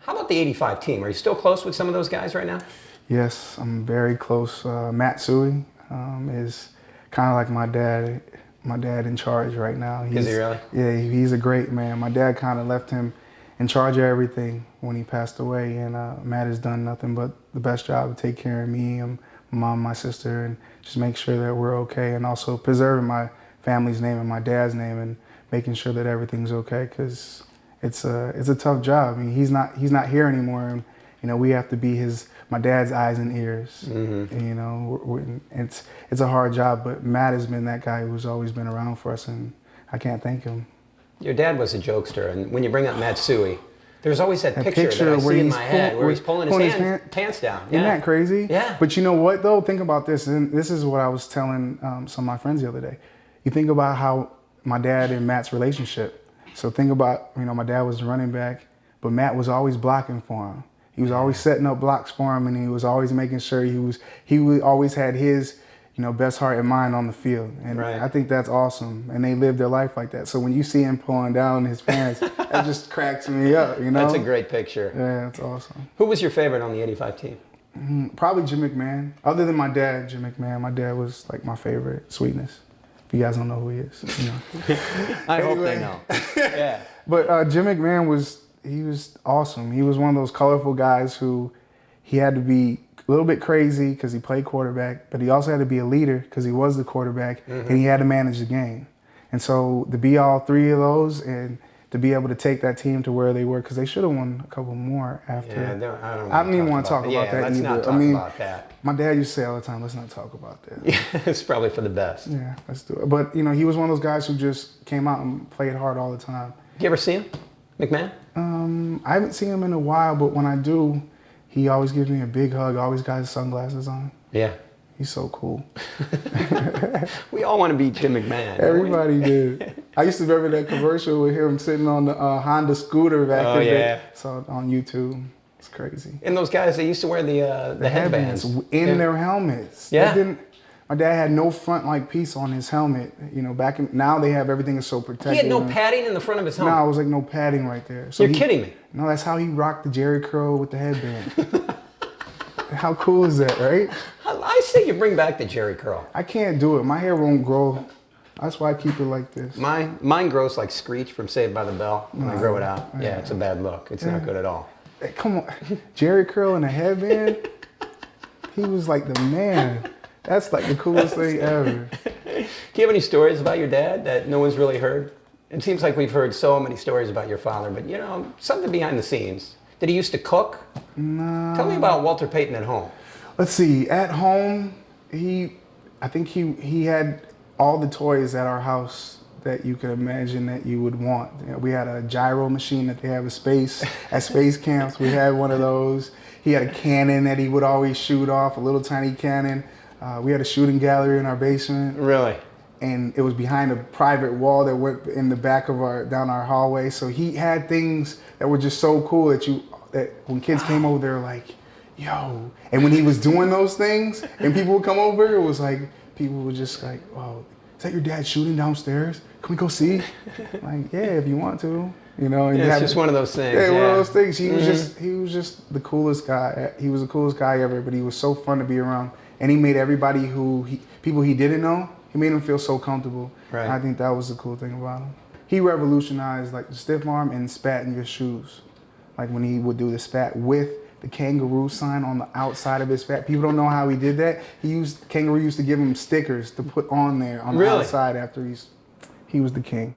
How about the '85 team? Are you still close with some of those guys right now? Yes, I'm very close. Matt Suey is kind of like my dad. My dad in charge right now. Is he really? Yeah, he's a great man. My dad kind of left him in charge of everything when he passed away, and Matt has done nothing but the best job to take care of me and my mom, my sister, and just make sure that we're okay, and also preserving my family's name and my dad's name, and making sure that everything's okay, because it's a tough job. I mean, he's not here anymore, and we have to be my dad's eyes and ears. Mm-hmm. And, it's a hard job, but Matt has been that guy who's always been around for us, and I can't thank him. Your dad was a jokester, and when you bring up Matt Suey, there's always that picture that I see in my head where he's pulling his pants down. Isn't that crazy? Yeah. But you know what, though? Think about this, and this is what I was telling some of my friends the other day. You think about how my dad and Matt's relationship. So think about, my dad was the running back, but Matt was always blocking for him. He was always setting up blocks for him, and he was always making sure he always had his, best heart and mind on the field. And right. I think that's awesome. And they lived their life like that. So when you see him pulling down his pants, that just cracks me up, That's a great picture. Yeah, that's awesome. Who was your favorite on the '85 team? Probably Jim McMahon. Other than my dad, Jim McMahon. My dad was like my favorite. Sweetness. If you guys don't know who he is. I hope they know. Yeah. But Jim McMahon he was awesome. He was one of those colorful guys who he had to be a little bit crazy because he played quarterback, but he also had to be a leader because he was the quarterback, and he had to manage the game. And so to be all three of those and to be able to take that team to where they were, because they should have won a couple more after. Yeah, I don't even want to talk about that let's either. Not talk about that. My dad used to say all the time, let's not talk about that. Yeah, it's probably for the best. Yeah, let's do it. But, he was one of those guys who just came out and played hard all the time. You ever see him, McMahon? I haven't seen him in a while, but when I do, he always gives me a big hug, always got his sunglasses on. Yeah. He's so cool. We all want to be Jim McMahon. Everybody did. I used to remember that commercial with him sitting on the Honda scooter back in the day. So on YouTube. It's crazy. And those guys, they used to wear the headbands. In their helmets. Yeah. My dad had no front piece on his helmet. Now they have everything is so protected. He had no padding in the front of his helmet? No, it was like no padding right there. So You're kidding me. No, that's how he rocked the Jerry curl with the headband. How cool is that, right? I say you bring back the Jerry curl. I can't do it. My hair won't grow. That's why I keep it like this. Mine grows like Screech from Saved by the Bell when I grow it out. Yeah, it's a bad look. It's not good at all. Hey, come on. Jerry curl and a headband? He was like the man. That's like the coolest thing ever. Do you have any stories about your dad that no one's really heard? It seems like we've heard so many stories about your father, but something behind the scenes. Did he used to cook? No. Tell me about Walter Payton at home. Let's see. At home, I think he had all the toys at our house that you could imagine that you would want. We had a gyro machine that they have at space camps. We had one of those. He had a cannon that he would always shoot off, a little tiny cannon. We had a shooting gallery in our basement. Really? And it was behind a private wall that went in the back of down our hallway. So he had things that were just so cool that when kids came over, they were like, yo. And when he was doing those things and people would come over, it was like, people were just like, oh, is that your dad shooting downstairs? Can we go see? Like, yeah, if you want to. It's just one of those things. Yeah, one of those things. He was just the coolest guy. He was the coolest guy ever, but he was so fun to be around. And he made everybody people he didn't know, he made them feel so comfortable. Right. And I think that was the cool thing about him. He revolutionized the stiff arm and spat in your shoes. Like when he would do the spat with the kangaroo sign on the outside of his spat. People don't know how he did that. Kangaroo used to give him stickers to put on there on the outside after he was the king.